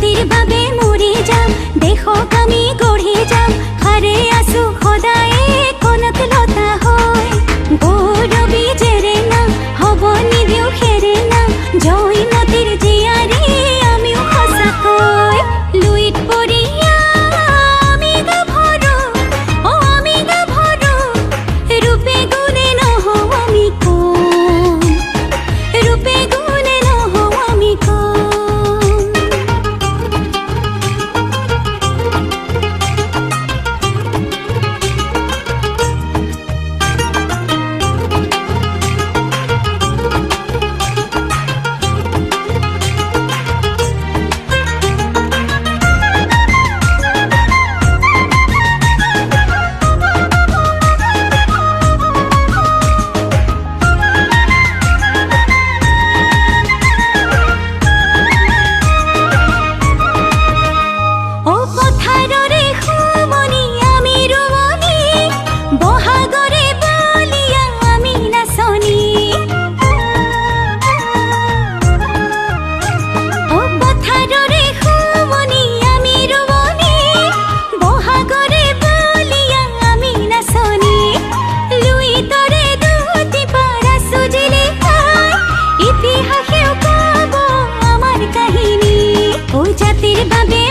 জাতির বাবে মৰি যাম, দেশক আমি গঢ়ি যাম, হাৰে আছো সদায়ে কণত লতা হৈ। গৌৰৱী জেৰেঙা হ'ব নিদিও সেৰেঙা, জয়মতীৰ জীয়াৰী আমিও সঁচাকৈ। লুইত পৰিয়া আমি গাভৰু, অ আমি গাভৰু, ৰূপে গুণে নহওঁ আমি কম, ৰূপে গুণে নহওঁ আমি কম। ও পথাৰৰে সুমনি আমি ৰুৱনি, বহাগৰে বলিয়া আমি নাচনি। ও পথাৰৰে সুমনি আমি ৰুৱনি, বহাগৰে বলিয়া আমি নাচনি। লুইতৰে দুটি পাৰা সুজিলে ঠাই, ইতিহাসেও কব আমাৰ কাহিনী। ও জাতিৰ বাবে